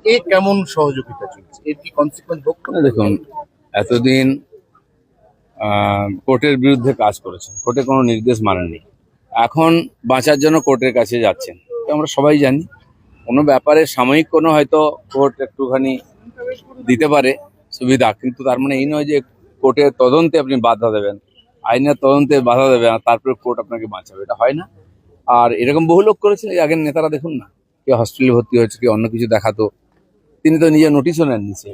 এ কেমন সহযোগিতা চলছে, এর কি কনসিকুয়েন্স ভোগ করতে হবে? দেখুন, এতদিন কোর্টের বিরুদ্ধে কাজ করেছেন, কোর্টে কোনো নির্দেশ মানেননি, এখন বাঁচার জন্য কোর্টের কাছে যাচ্ছেন। তো আমরা সবাই জানি কোনো ব্যাপারে সাময়িক কোনো হয়তো কোর্ট একটুখানি দিতে পারে সুবিধা, কিন্তু তার মানে এই নয় যে কোর্টের তদন্তে আপনি বাধা দেবেন, আইনের তদন্তে বাধা দেবেন আর তারপরে কোর্ট আপনাকে বাঁচাবে, এটা হয় না। আর এরকম বহু লোক করেছে, এই আগের নেতারা দেখুন না, কেউ হসপিটালে ভর্তি হয়েছে, কেউ অন্য কিছু দেখাতো, তিনি তো নিজের নোটিশও নেননি, সে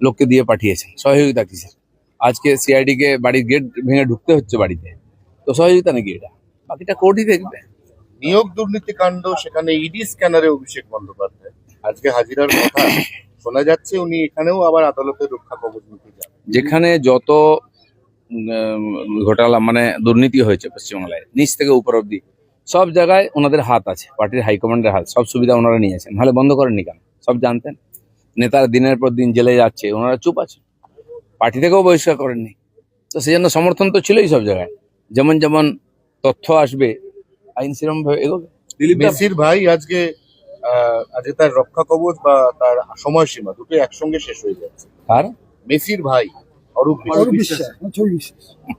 লোককে দিয়ে পাঠিয়েছেন সহযোগিতা কিসের। আজকে সিআইডি কে বাড়ির গেট ভেঙে ঢুকতে হচ্ছে বাড়িতে, তো সহযোগিতা নাকি এটা? বাকিটা কোর্টই দেখবে। নিয়োগ দুর্নীতি কাণ্ড, সেখানে ইডি স্ক্যানারে অভিষেক বন্দ্যোপাধ্যায় আজকে হাজিরার কথা শোনা যাচ্ছে, উনি এখানেও আবার আদালতের রক্ষা কবচ নিতে যান। যেখানে যত ঘোটালা মানে দুর্নীতি হয়েছে পশ্চিমবাংলায় নিচ থেকে উপর অব্দি সব জায়গায় ওনাদের হাত আছে, পার্টির হাইকমান্ডের হাত, সব সুবিধা ওনারা নিয়েছেন, নাহলে বন্ধ করেননি কেন? সব জানতেন। নেতারা দিনের পর দিন জেলে যাচ্ছে, ওনারা চুপ আছে, পার্টি থেকেও বহিষ্কার করেননি। তো সেই জন্য সমর্থন তো ছিলই সব জায়গায়, যেমন যেমন তথ্য আসবে আইন সেরকম ভাবে এগোবে। মেসির ভাই আজকে আজকে তার রক্ষা কবচ বা তার সময়সীমা দুটো একসঙ্গে শেষ হয়ে যাচ্ছে। আর মেসির ভাই অরূপ বিশ্বাস,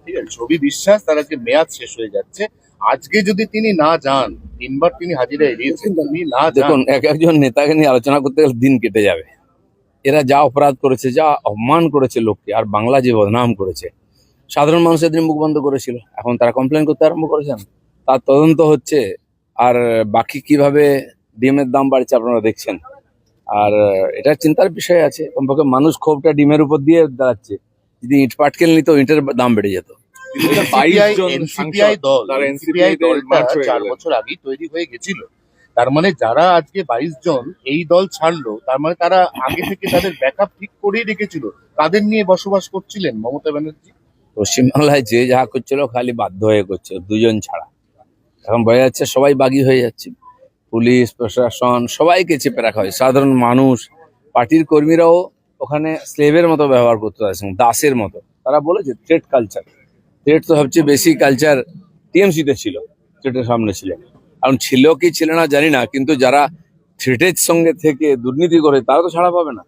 ঠিক আছে, ছবি বিশ্বাস, তার আজকে মেয়াদ শেষ হয়ে যাচ্ছে। আজকে যদি তিনি না যান, তিনবার তিনি হাজিরা এড়িয়েছেন, তিনি না যান, দেখুন, এক একজন নেতাকে নিয়ে আলোচনা করতে গেলে দিন কেটে যাবে। এরা যা অপরাধ করেছে, যা অপমান করেছে লোককে, আর বাংলা যে বদনাম করেছে, সাধারণ মানুষের দিন মুখ বন্ধ করেছিল, এখন তারা কমপ্লেন করতে আরম্ভ করেছেন, তার তদন্ত হচ্ছে। আর বাকি কিভাবে ডিমের দাম বাড়ছে আপনারা দেখছেন। আর এটা চিন্তার বিষয় আছে, কমপক্ষে মানুষ ক্ষোভটা ডিমের উপর দিয়ে দাঁড়াচ্ছে। যদি ইট পাটকেল নিত, ইটের দাম বেড়ে যেত। এনসিপিআই দলটা 4 বছর আগেই তৈরি হয়ে গেছিল। তার মানে যারা আজকে 22 জন এই দল ছাড়লো, তার মানে তারা আগে থেকে তাদের ব্যাকআপ ঠিক করেই রেখেছিল, তাদের নিয়ে বসবাস করছিলেন মমতা ব্যানার্জি। পশ্চিমবাংলায় যে যা করছিল খালি বাধ্য হয়ে করছে, দুজন ছাড়া। এখন বোঝা যাচ্ছে সবাই বাগী হয়ে যাচ্ছে, পুলিশ প্রশাসন সবাইকে চেপে রাখা হয়, সাধারণ মানুষ, পার্টির কর্মীরাও ওখানে স্লেভের মতো ব্যবহার করতে পারছে, দাসের মতো। তারা বলেছে থ্রেট কালচার, থ্রেট তো সবচেয়ে বেশি কালচার টিএমসিতে ছিল, থ্রেটের সামনে ছিল। এখন ছিল কি ছিল না জানি না, কিন্তু যারা থ্রেটের সঙ্গে থেকে দুর্নীতি করে তারা তো ছাড়া পাবে না।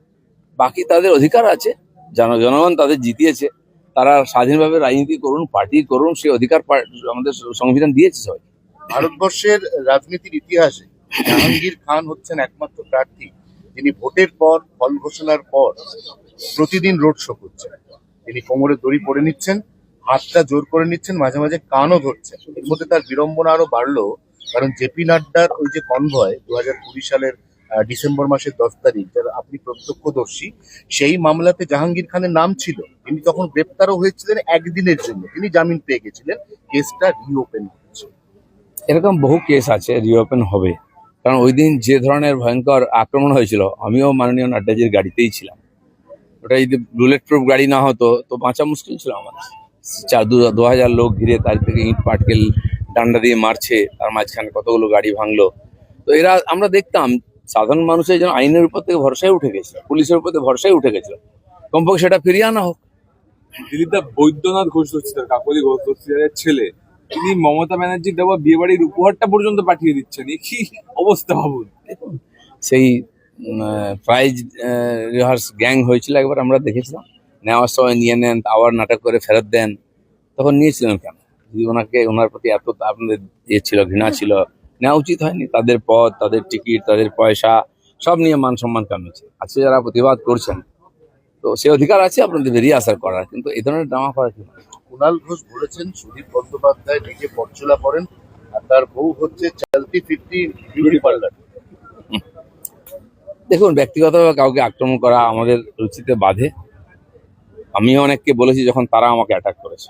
বাকি তাদের অধিকার আছে, জনগণ তাদের জিতিয়েছে, তারা স্বাধীনভাবে রাজনীতি করুন, পার্টি করুন, সেই অধিকার আমাদের সংবিধান দিয়েছে সবাই। ভারতবর্ষের রাজনীতির ইতিহাসে জাহাঙ্গীর খান হচ্ছেন একমাত্র প্রার্থী যিনি ভোটের পর, ফল ঘোষণার পর প্রতিদিন রোড শো করছেন। তিনি কোমরে দড়ি পরে নিচ্ছেন, হাতটা জোর করে নিচ্ছেন, মাঝে মাঝে কানও ধরছেন। এর মধ্যে তার বিড়ম্বনা আরো বাড়লো, কারণ জেপি নাড্ডার ওই যে কনভয় 2020 সালের ডিসেম্বর মাসের 10 তারিখ, যার আপনি প্রত্যক্ষদর্শী, সেই মামলাতে জাহাঙ্গীর খানের নাম ছিল। তিনি তখন গ্রেপ্তারও হয়েছিলেন একদিনের জন্য, তিনি জামিন পেয়ে গেছিলেন, কেসটা রিওপেন হচ্ছে। এরকম বহু কেস আছে, রিওপেন হবে। কারণ ওই দিন যে ধরনের ভয়ঙ্কর আক্রমণ হয়েছিল, আমিও মাননীয় নাড্ডাজির গাড়িতেই ছিলাম। ওটা যদি বুলেট প্রুফ গাড়ি না হতো তো বাঁচা মুশকিল ছিল আমাদের। 2000 লোক ঘিরে, তার থেকে ইট পাটকেল ডান্ডা দিয়ে মারছে, তার মাঝখানে কতগুলো গাড়ি ভাঙলো। তো এরা আমরা দেখতাম সাধারণ মানুষের যেন আইনের উপর থেকে ভরসায় উঠে গেছিল, পুলিশের উপর থেকে ভরসায় উঠে গেছিল। কমপক্ষে সেটা ফিরিয়ে আনা হোক। দিলীপদা, বৈদ্যনাথ ঘোষ দস্তিদার, কাকলি ঘোষ দস্তিদারের ছেলে, তিনি মমতা ব্যানার্জির দেওয়া বিয়ে বাড়ির উপহারটা পর্যন্ত পাঠিয়ে দিচ্ছেন, এ কি অবস্থা ভাবুন। দেখুন, সেই প্রাইজ রিহার্স গ্যাং হয়েছিল একবার, আমরা দেখেছিলাম, নেওয়ার সময় নিয়ে নেন, আবার নাটক করে ফেরত দেন। তখন নিয়েছিলেন কেন? যদি ওনার প্রতি এত আপনাদের ইয়ে ছিল, ঘৃণা ছিল, নেওয়া উচিত হয়নি। তাদের পদ, তাদের টিকিট, তাদের পয়সা সব নিয়ে মান সম্মান কামিয়েছে। আজকে যারা প্রতিবাদ করছেন, তো সে অধিকার আছে আপনাদের বেরিয়ে আসার করার, কিন্তু এই ধরনের ড্রামা করা কি? কুণাল ঘোষ বলেছেন সুদীপ বন্দ্যোপাধ্যায় নিজে পথচলা করেন আর তার বউ হচ্ছে চলতি ফিরতি বিউটি পার্লার। দেখুন, ব্যক্তিগতভাবে কাউকে আক্রমণ করা আমাদের রুচিতে বাধে। আমিও অনেককে বলেছি যখন তারা আমাকে অ্যাটাক করেছে।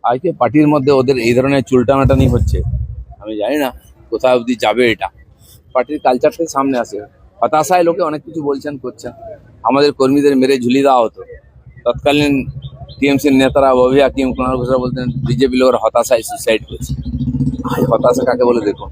আজকে পার্টির মধ্যে ওদের এই ধরনের চুলটানাটানি হচ্ছে, আমি জানি না কোথায় অবধি যাবে এটা। পার্টির কালচারটাই সামনে আসে, হতাশায় লোকে অনেক কিছু বলছেন, করছেন। আমাদের কর্মীদের মেরে ঝুলিয়ে দেওয়া হতো, তৎকালীন টিএমসির নেতারা ববি হাকিম, কুণাল ঘোষরা বলতেন বিজেপি লোকের হতাশায় সুইসাইড করেছে। হতাশা কাকে বলে দেখুন।